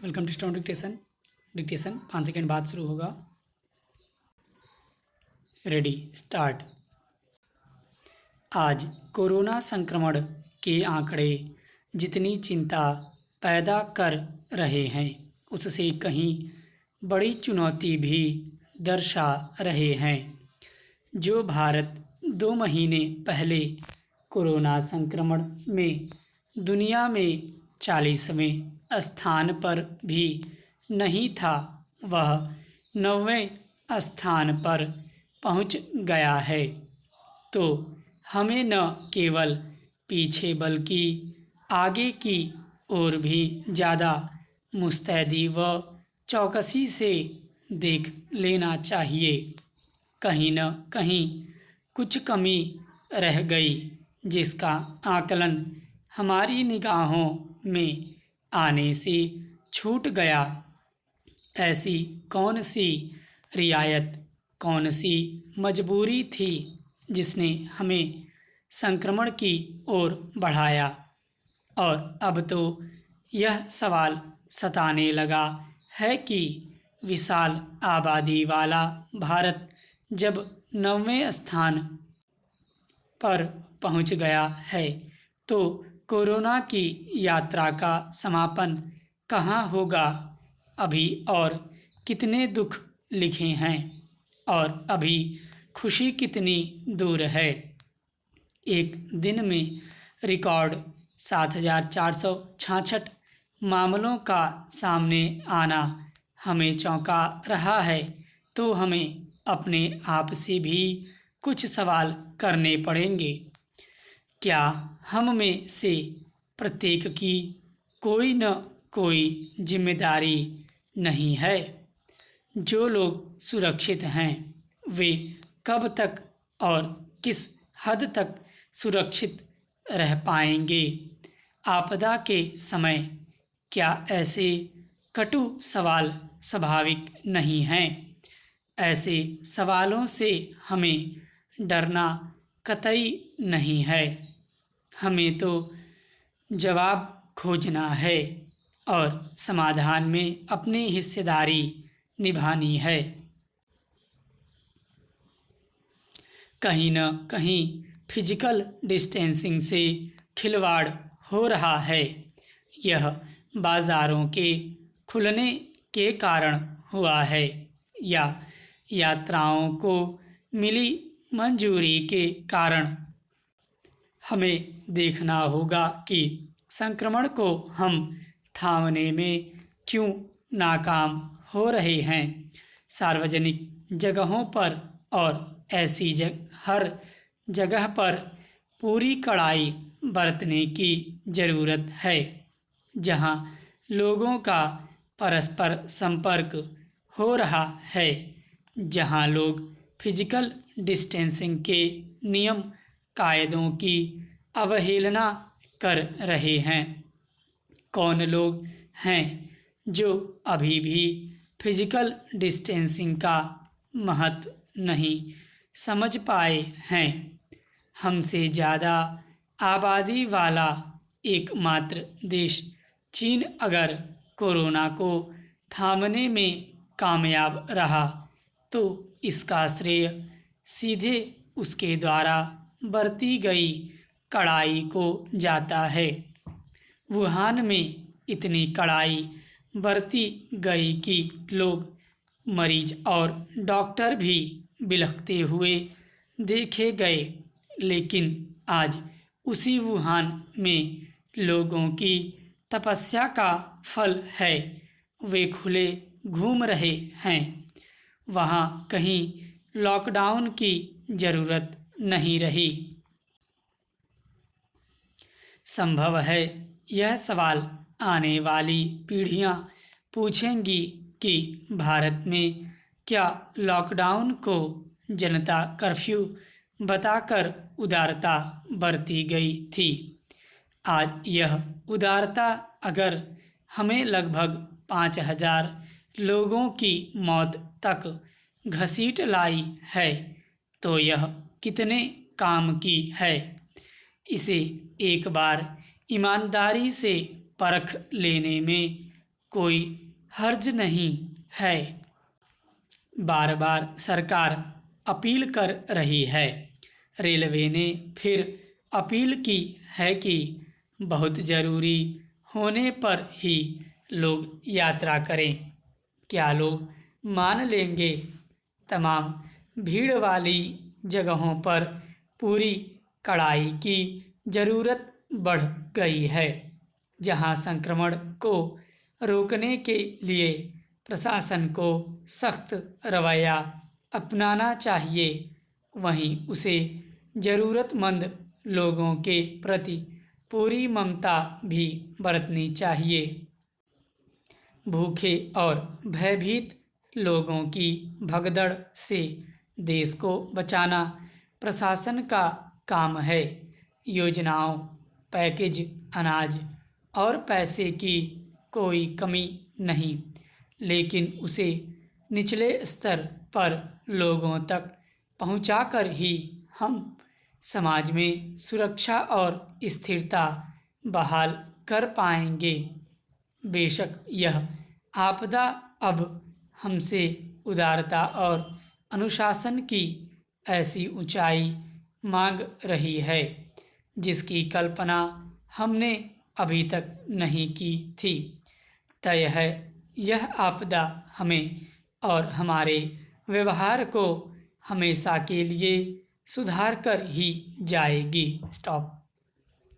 Welcome to stone dictation 5 second बाद शुरू होगा। Ready start. आज कोरोना संक्रमण के आंकड़े जितनी चिंता पैदा कर रहे हैं उससे कहीं बड़ी चुनौती भी दर्शा रहे हैं। जो भारत 2 महीने पहले कोरोना संक्रमण में दुनिया में 40वें स्थान पर भी नहीं था, वह 9वें स्थान पर पहुंच गया है। तो हमें न केवल पीछे बल्कि आगे की ओर भी ज़्यादा मुस्तैदी व चौकसी से देख लेना चाहिए। कहीं न कहीं कुछ कमी रह गई जिसका आकलन हमारी निगाहों में आने से छूट गया। ऐसी कौन सी रियायत, कौन सी मजबूरी थी जिसने हमें संक्रमण की ओर बढ़ाया? और अब तो यह सवाल सताने लगा है कि विशाल आबादी वाला भारत जब 9वें स्थान पर पहुंच गया है तो कोरोना की यात्रा का समापन कहाँ होगा? अभी और कितने दुख लिखे हैं और अभी खुशी कितनी दूर है? एक दिन में रिकॉर्ड 7,466 मामलों का सामने आना हमें चौंका रहा है, तो हमें अपने आप से भी कुछ सवाल करने पड़ेंगे। क्या हम में से प्रत्येक की कोई न कोई जिम्मेदारी नहीं है? जो लोग सुरक्षित हैं वे कब तक और किस हद तक सुरक्षित रह पाएंगे? आपदा के समय क्या ऐसे कटु सवाल स्वाभाविक नहीं हैं? ऐसे सवालों से हमें डरना कतई नहीं है। हमें तो जवाब खोजना है और समाधान में अपनी हिस्सेदारी निभानी है। कहीं न कहीं फिजिकल डिस्टेंसिंग से खिलवाड़ हो रहा है। यह बाज़ारों के खुलने के कारण हुआ है या यात्राओं को मिली मंजूरी के कारण? हमें देखना होगा कि संक्रमण को हम थामने में क्यों नाकाम हो रहे हैं। सार्वजनिक जगहों पर और ऐसी हर जगह पर पूरी कड़ाई बरतने की ज़रूरत है जहां लोगों का परस्पर संपर्क हो रहा है, जहां लोग फिजिकल डिस्टेंसिंग के नियम कायदों की अवहेलना कर रहे हैं। कौन लोग हैं जो अभी भी फिजिकल डिस्टेंसिंग का महत्व नहीं समझ पाए हैं? हमसे ज़्यादा आबादी वाला एकमात्र देश चीन अगर कोरोना को थामने में कामयाब रहा तो इसका श्रेय सीधे उसके द्वारा बरती गई कड़ाई को जाता है। वुहान में इतनी कड़ाई बरती गई कि लोग, मरीज और डॉक्टर भी बिलखते हुए देखे गए, लेकिन आज उसी वुहान में लोगों की तपस्या का फल है। वे खुले घूम रहे हैं। वहाँ कहीं लॉकडाउन की ज़रूरत नहीं रही। संभव है यह सवाल आने वाली पीढ़ियाँ पूछेंगी कि भारत में क्या लॉकडाउन को जनता कर्फ्यू बताकर उदारता बरती गई थी? आज यह उदारता अगर हमें लगभग 5,000 लोगों की मौत तक घसीट लाई है तो यह कितने काम की है? इसे एक बार ईमानदारी से परख लेने में कोई हर्ज नहीं है। बार बार सरकार अपील कर रही है। रेलवे ने फिर अपील की है कि बहुत ज़रूरी होने पर ही लोग यात्रा करें। क्या लोग मान लेंगे? तमाम भीड़ वाली जगहों पर पूरी कड़ाई की ज़रूरत बढ़ गई है। जहां संक्रमण को रोकने के लिए प्रशासन को सख्त रवैया अपनाना चाहिए, वहीं उसे ज़रूरतमंद लोगों के प्रति पूरी ममता भी बरतनी चाहिए। भूखे और भयभीत लोगों की भगदड़ से देश को बचाना प्रशासन का काम है। योजनाओं, पैकेज, अनाज और पैसे की कोई कमी नहीं, लेकिन उसे निचले स्तर पर लोगों तक पहुंचाकर ही हम समाज में सुरक्षा और स्थिरता बहाल कर पाएंगे। बेशक यह आपदा अब हमसे उदारता और अनुशासन की ऐसी ऊंचाई मांग रही है जिसकी कल्पना हमने अभी तक नहीं की थी। तय है, यह आपदा हमें और हमारे व्यवहार को हमेशा के लिए सुधार कर ही जाएगी। स्टॉप।